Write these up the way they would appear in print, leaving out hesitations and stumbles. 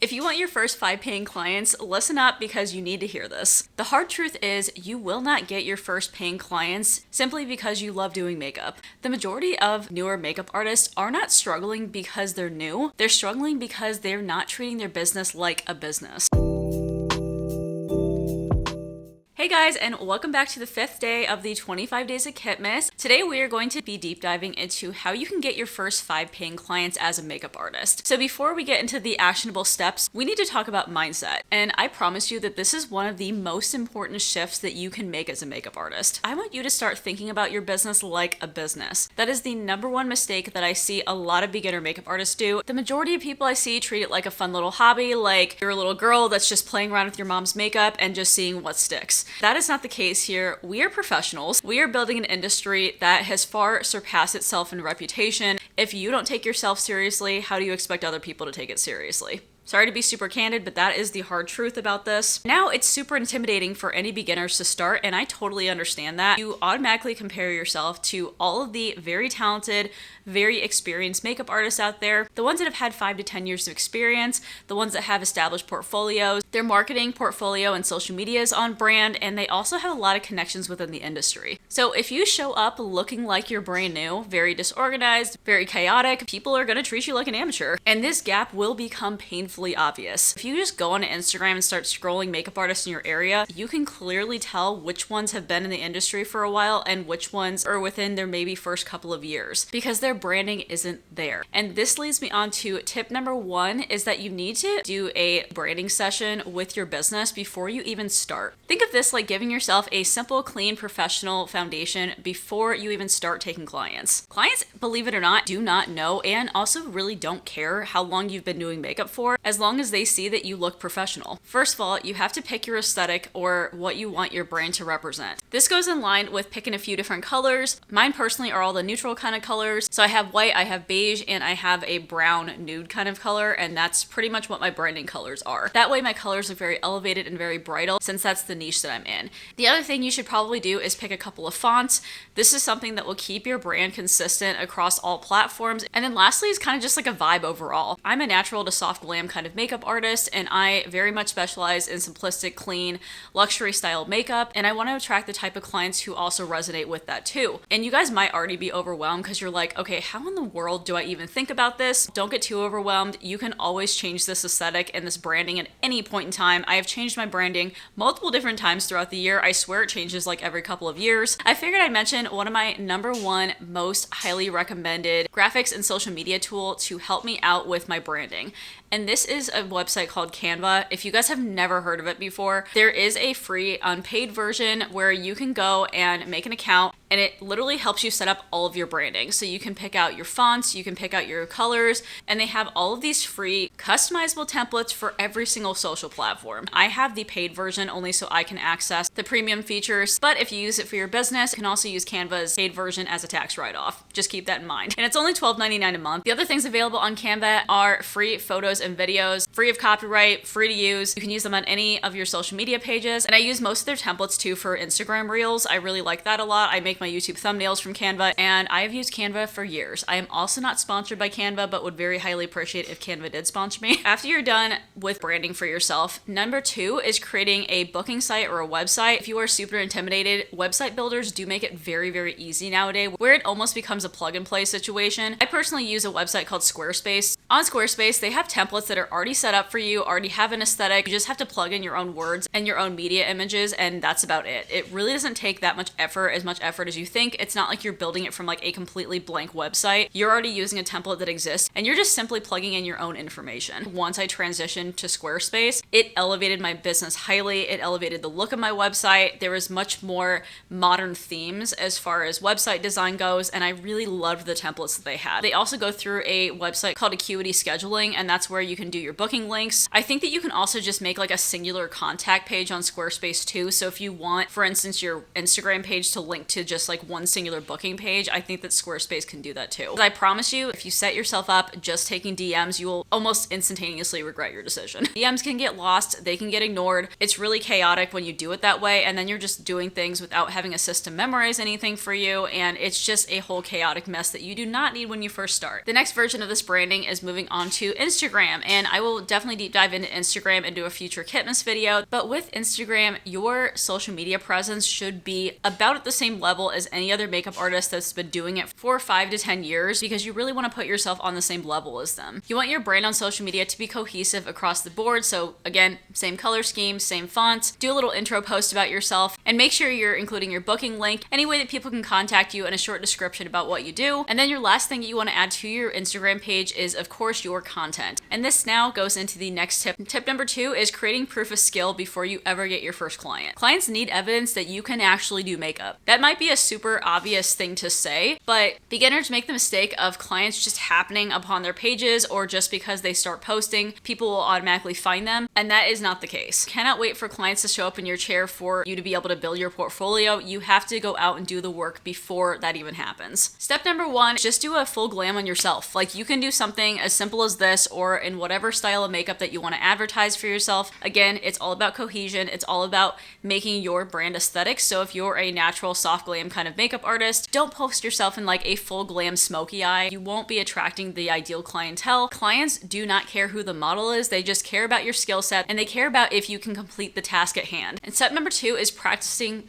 If you want your first 5 paying clients, listen up because you need to hear this. The hard truth is you will not get your first paying clients simply because you love doing makeup. The majority of newer makeup artists are not struggling because they're new. They're struggling because they're not treating their business like a business. Hey guys, and welcome back to the 5th day of the 25 Days of Kitmas. Today we are going to be deep diving into how you can get your first 5 paying clients as a makeup artist. So before we get into the actionable steps, we need to talk about mindset. And I promise you that this is one of the most important shifts that you can make as a makeup artist. I want you to start thinking about your business like a business. That is the number one mistake that I see a lot of beginner makeup artists do. The majority of people I see treat it like a fun little hobby, like you're a little girl that's just playing around with your mom's makeup and just seeing what sticks. That is not the case here. We are professionals. We are building an industry that has far surpassed itself in reputation. If you don't take yourself seriously, how do you expect other people to take it seriously? Sorry to be super candid, but that is the hard truth about this. Now, it's super intimidating for any beginners to start, and I totally understand that. You automatically compare yourself to all of the very talented, very experienced makeup artists out there, the ones that have had 5 to 10 years of experience, the ones that have established portfolios, their marketing portfolio and social media is on brand, and they also have a lot of connections within the industry. So if you show up looking like you're brand new, very disorganized, very chaotic, people are gonna treat you like an amateur, and this gap will become painfully obvious. If you just go on Instagram and start scrolling makeup artists in your area, you can clearly tell which ones have been in the industry for a while and which ones are within their maybe first couple of years because their branding isn't there. And this leads me on to tip number 1 is that you need to do a branding session with your business before you even start. Think of this like giving yourself a simple, clean, professional foundation before you even start taking clients. Clients, believe it or not, do not know and also really don't care how long you've been doing makeup for, as long as they see that you look professional. First of all, you have to pick your aesthetic or what you want your brand to represent. This goes in line with picking a few different colors. Mine personally are all the neutral kind of colors. So I have white, I have beige, and I have a brown nude kind of color, and that's pretty much what my branding colors are. That way my colors look very elevated and very bridal since that's the niche that I'm in. The other thing you should probably do is pick a couple of fonts. This is something that will keep your brand consistent across all platforms. And then lastly is kind of just like a vibe overall. I'm a natural to soft glam kind of makeup artist, and I very much specialize in simplistic, clean, luxury style makeup, and I want to attract the type of clients who also resonate with that too. And you guys might already be overwhelmed because you're like, okay, how in the world do I even think about this? Don't get too overwhelmed. You can always change this aesthetic and this branding at any point in time. I have changed my branding multiple different times throughout the year. I swear it changes like every couple of years. I figured I'd mention one of my number 1 most highly recommended graphics and social media tool to help me out with my branding. And this is a website called Canva. If you guys have never heard of it before, there is a free unpaid version where you can go and make an account, and it literally helps you set up all of your branding. So you can pick out your fonts, you can pick out your colors, and they have all of these free customizable templates for every single social platform. I have the paid version only so I can access the premium features, but if you use it for your business, you can also use Canva's paid version as a tax write-off. Just keep that in mind. And it's only $12.99 a month. The other things available on Canva are free photos and videos, free of copyright, free to use. You can use them on any of your social media pages. And I use most of their templates too for Instagram Reels. I really like that a lot. I make my YouTube thumbnails from Canva, and I have used Canva for years. I am also not sponsored by Canva, but would very highly appreciate if Canva did sponsor me. After you're done with branding for yourself, number 2 is creating a booking site or a website. If you are super intimidated, website builders do make it very, very easy nowadays, where it almost becomes a plug and play situation. I personally use a website called Squarespace. On Squarespace, they have templates that are already set up for you, already have an aesthetic. You just have to plug in your own words and your own media images, and that's about it. It really doesn't take that much effort, as you think. It's not like you're building it from like a completely blank website. You're already using a template that exists, and you're just simply plugging in your own information. Once I transitioned to Squarespace, it elevated my business highly. It elevated the look of my website. There was much more modern themes as far as website design goes, and I really loved the templates that they had. They also go through a website called Acuity Scheduling, and that's where you can do your booking links. I think that you can also just make like a singular contact page on Squarespace too. So if you want, for instance, your Instagram page to link to just like one singular booking page, I think that Squarespace can do that too. But I promise you, if you set yourself up just taking DMs, you will almost instantaneously regret your decision. DMs can get lost, they can get ignored. It's really chaotic when you do it that way, and then you're just doing things without having a system memorize anything for you, and it's just a whole chaotic mess that you do not need when you first start. The next version of this branding is moving on to Instagram. And I will definitely deep dive into Instagram and do a future Kitmas video. But with Instagram, your social media presence should be about at the same level as any other makeup artist that's been doing it for 5 to 10 years, because you really want to put yourself on the same level as them. You want your brand on social media to be cohesive across the board. So again, same color scheme, same font, do a little intro post about yourself, and make sure you're including your booking link, any way that people can contact you, and a short description about what you do. And then your last thing that you want to add to your Instagram page is, of course, your content. And this now goes into the next tip. Tip number 2 is creating proof of skill before you ever get your first client. Clients need evidence that you can actually do makeup. That might be a super obvious thing to say, but beginners make the mistake of clients just happening upon their pages, or just because they start posting, people will automatically find them. And that is not the case. You cannot wait for clients to show up in your chair for you to be able to build your portfolio. You have to go out and do the work before that even happens. Step number 1, just do a full glam on yourself. Like, you can do something as simple as this, or in whatever style of makeup that you want to advertise for yourself. Again, it's all about cohesion. It's all about making your brand aesthetic. So if you're a natural soft glam kind of makeup artist, don't post yourself in like a full glam smoky eye. You won't be attracting the ideal clientele. Clients do not care who the model is. They just care about your skill set, and they care about if you can complete the task at hand. And step number 2 is practicing.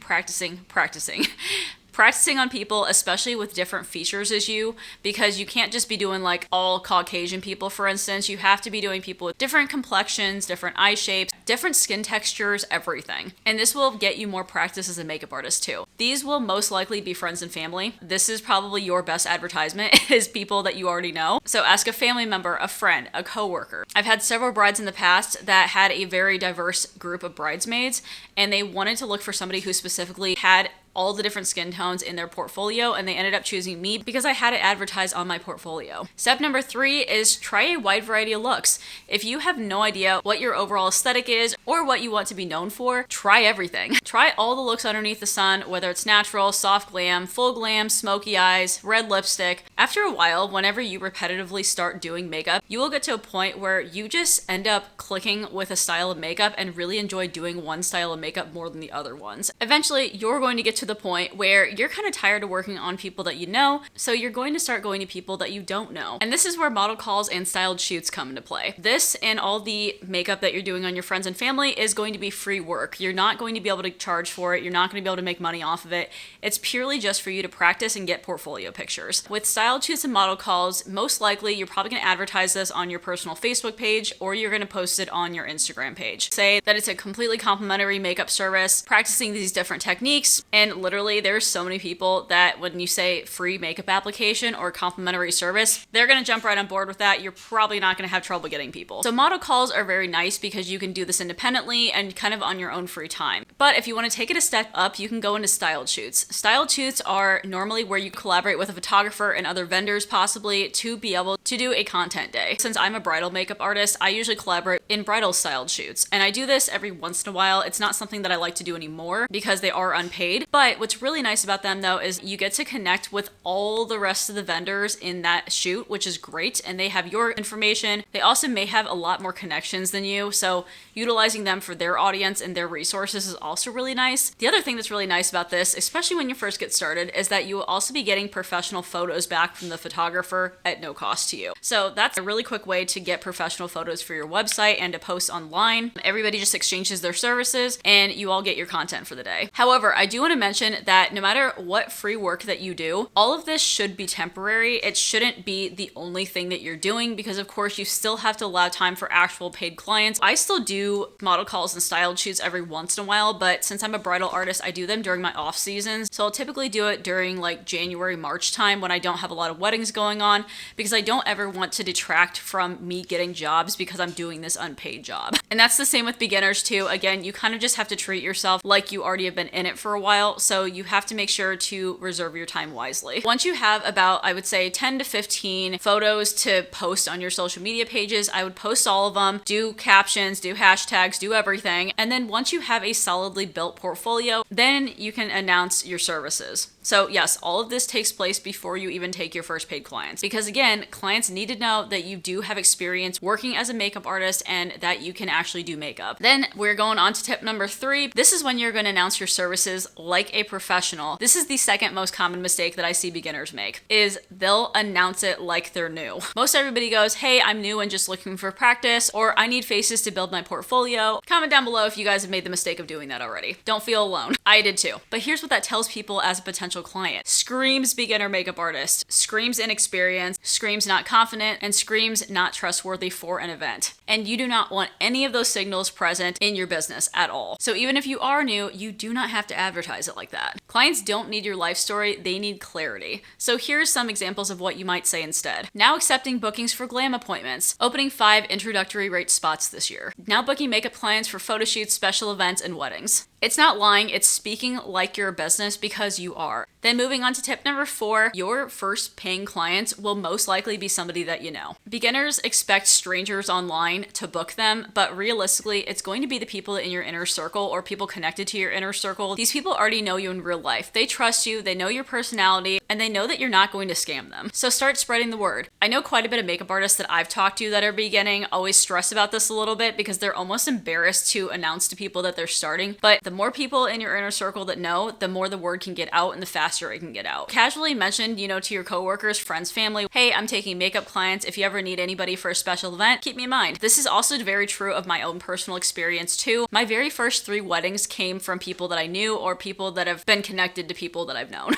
Practicing on people, especially with different features as you, because you can't just be doing like all Caucasian people, for instance. You have to be doing people with different complexions, different eye shapes, different skin textures, everything. And this will get you more practice as a makeup artist too. These will most likely be friends and family. This is probably your best advertisement, is people that you already know. So ask a family member, a friend, a coworker. I've had several brides in the past that had a very diverse group of bridesmaids, and they wanted to look for somebody who specifically had all the different skin tones in their portfolio, and they ended up choosing me because I had it advertised on my portfolio. Step number 3 is try a wide variety of looks. If you have no idea what your overall aesthetic is or what you want to be known for, try everything. Try all the looks underneath the sun, whether it's natural, soft glam, full glam, smoky eyes, red lipstick. After a while, whenever you repetitively start doing makeup, you will get to a point where you just end up clicking with a style of makeup and really enjoy doing one style of makeup more than the other ones. Eventually, you're going to get to the point where you're kind of tired of working on people that you know, so you're going to start going to people that you don't know. And this is where model calls and styled shoots come into play. This and all the makeup that you're doing on your friends and family is going to be free work. You're not going to be able to charge for it. You're not going to be able to make money off of it. It's purely just for you to practice and get portfolio pictures. With styled shoots and model calls, most likely you're probably going to advertise this on your personal Facebook page, or you're going to post it on your Instagram page. Say that it's a completely complimentary makeup service, practicing these different techniques, and literally there's so many people that when you say free makeup application or complimentary service, they're going to jump right on board with that. You're probably not going to have trouble getting people. So model calls are very nice because you can do this independently and kind of on your own free time. But if you want to take it a step up, you can go into styled shoots. Styled shoots are normally where you collaborate with a photographer and other vendors possibly to be able to do a content day. Since I'm a bridal makeup artist, I usually collaborate in bridal styled shoots. And I do this every once in a while. It's not something that I like to do anymore because they are unpaid. But what's really nice about them though is you get to connect with all the rest of the vendors in that shoot, which is great. And they have your information. They also may have a lot more connections than you. So utilizing them for their audience and their resources is also really nice. The other thing that's really nice about this, especially when you first get started, is that you will also be getting professional photos back from the photographer at no cost to you. So that's a really quick way to get professional photos for your website and to post online. Everybody just exchanges their services and you all get your content for the day. However, I do want to mention that no matter what free work that you do, all of this should be temporary. It shouldn't be the only thing that you're doing because of course you still have to allow time for actual paid clients. I still do model calls and styled shoots every once in a while, but since I'm a bridal artist, I do them during my off seasons. So I'll typically do it during like January, March time when I don't have a lot of weddings going on because I don't ever want to detract from me getting jobs because I'm doing this unpaid job. And that's the same with beginners too. Again, you kind of just have to treat yourself like you already have been in it for a while. So you have to make sure to reserve your time wisely. Once you have about, I would say 10 to 15 photos to post on your social media pages, I would post all of them, do captions, do hashtags, do everything. And then once you have a solidly built portfolio, then you can announce your services. So yes, all of this takes place before you even take your first paid clients. Because again, clients need to know that you do have experience working as a makeup artist and that you can actually do makeup. Then we're going on to tip number 3. This is when you're going to announce your services like like a professional. This is the second most common mistake that I see beginners make, is they'll announce it like they're new. Most everybody goes, hey, I'm new and just looking for practice, or I need faces to build my portfolio. Comment down below if you guys have made the mistake of doing that already. Don't feel alone. I did too. But here's what that tells people as a potential client. Screams beginner makeup artist, screams inexperience, screams not confident, and screams not trustworthy for an event. And you do not want any of those signals present in your business at all. So even if you are new, you do not have to advertise it like that. Clients don't need your life story, they need clarity. So here's some examples of what you might say instead. Now accepting bookings for glam appointments, opening 5 introductory rate spots this year. Now booking makeup clients for photo shoots, special events, and weddings. It's not lying, it's speaking like you're a business because you are. Then moving on to tip number 4, your first paying clients will most likely be somebody that you know. Beginners expect strangers online to book them, but realistically, it's going to be the people in your inner circle or people connected to your inner circle. These people already know you in real life. They trust you, they know your personality, and they know that you're not going to scam them. So start spreading the word. I know quite a bit of makeup artists that I've talked to that are beginning always stress about this a little bit because they're almost embarrassed to announce to people that they're starting, but the more people in your inner circle that know, the more the word can get out and the faster it can get out. Casually mention, to your coworkers, friends, family, hey, I'm taking makeup clients. If you ever need anybody for a special event, keep me in mind. This is also very true of my own personal experience too. My very first 3 weddings came from people that I knew or people that have been connected to people that I've known.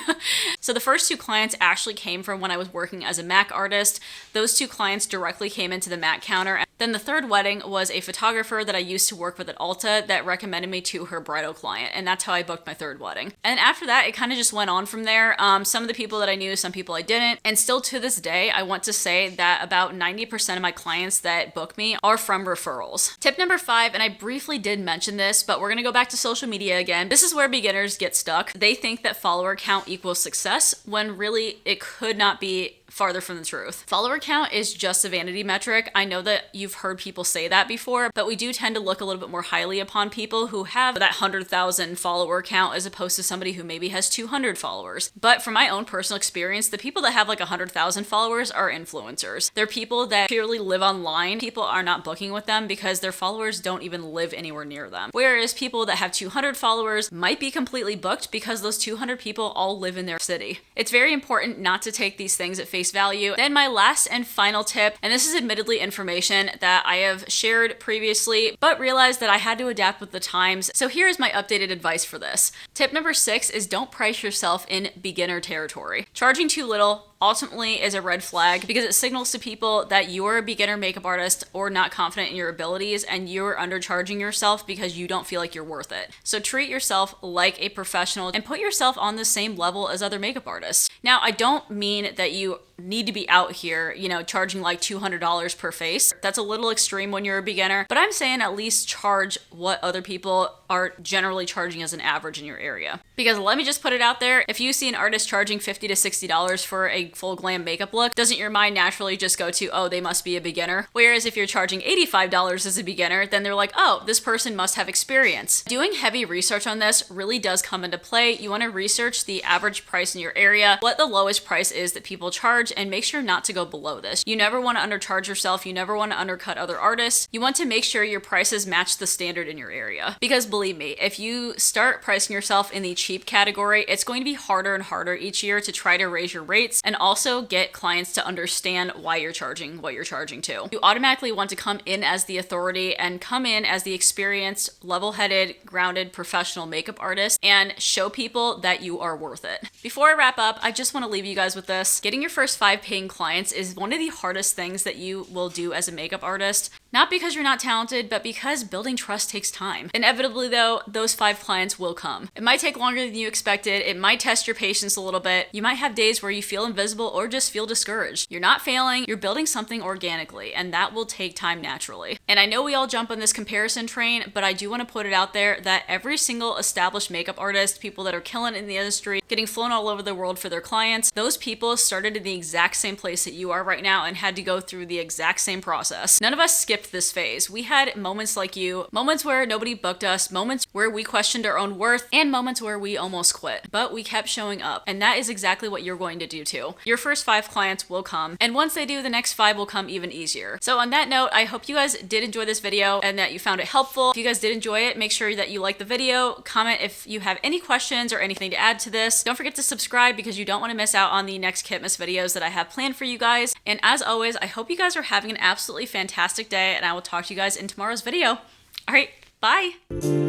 So the first 2 clients actually came from when I was working as a MAC artist. Those 2 clients directly came into the MAC counter. Then the third wedding was a photographer that I used to work with at Ulta that recommended me to her bridal client, and that's how I booked my third wedding. And after that, it kind of just went on from there. Some of the people that I knew, some people I didn't, and still to this day, I want to say that about 90% of my clients that book me are from referrals. Tip number 5, and I briefly did mention this, but we're gonna go back to social media again. This is where beginners get stuck. They think that follower count equals success, when really it could not be farther from the truth. Follower count is just a vanity metric. I know that you've heard people say that before, but we do tend to look a little bit more highly upon people who have that 100,000 follower count as opposed to somebody who maybe has 200 followers. But from my own personal experience, the people that have like 100,000 followers are influencers. They're people that purely live online. People are not booking with them because their followers don't even live anywhere near them. Whereas people that have 200 followers might be completely booked because those 200 people all live in their city. It's very important not to take these things at face value. Then my last and final tip, and this is admittedly information that I have shared previously, but realized that I had to adapt with the times. So here is my updated advice for this. Tip number 6 is don't price yourself in beginner territory. Charging too little ultimately is a red flag because it signals to people that you're a beginner makeup artist or not confident in your abilities and you're undercharging yourself because you don't feel like you're worth it. So treat yourself like a professional and put yourself on the same level as other makeup artists. Now, I don't mean that you need to be out here, charging like $200 per face. That's a little extreme when you're a beginner, but I'm saying at least charge what other people are generally charging as an average in your area. Because let me just put it out there, if you see an artist charging $50 to $60 for a full glam makeup look, doesn't your mind naturally just go to, oh, they must be a beginner? Whereas if you're charging $85 as a beginner, then they're like, oh, this person must have experience. Doing heavy research on this really does come into play. You want to research the average price in your area, what the lowest price is that people charge, and make sure not to go below this. You never want to undercharge yourself. You never want to undercut other artists. You want to make sure your prices match the standard in your area. Because believe me, if you start pricing yourself in the cheap category, it's going to be harder and harder each year to try to raise your rates and also get clients to understand why you're charging what you're charging to. You automatically want to come in as the authority and come in as the experienced, level-headed, grounded, professional makeup artist and show people that you are worth it. Before I wrap up, I just want to leave you guys with this. Getting your first 5 paying clients is one of the hardest things that you will do as a makeup artist. Not because you're not talented, but because building trust takes time. Inevitably though, those 5 clients will come. It might take longer than you expected. It might test your patience a little bit. You might have days where you feel invisible or just feel discouraged. You're not failing, you're building something organically, and that will take time naturally. And I know we all jump on this comparison train, but I do want to put it out there that every single established makeup artist, people that are killing in the industry, getting flown all over the world for their clients, those people started in the exact same place that you are right now and had to go through the exact same process. None of us skip skipped this phase. We had moments like you, moments where nobody booked us, moments where we questioned our own worth, and moments where we almost quit. But we kept showing up, and that is exactly what you're going to do too. Your first 5 clients will come, and once they do, the next 5 will come even easier. So on that note, I hope you guys did enjoy this video and that you found it helpful. If you guys did enjoy it, make sure that you like the video, comment if you have any questions or anything to add to this. Don't forget to subscribe because you don't want to miss out on the next Kitmas videos that I have planned for you guys. And as always, I hope you guys are having an absolutely fantastic day, and I will talk to you guys in tomorrow's video. All right, bye.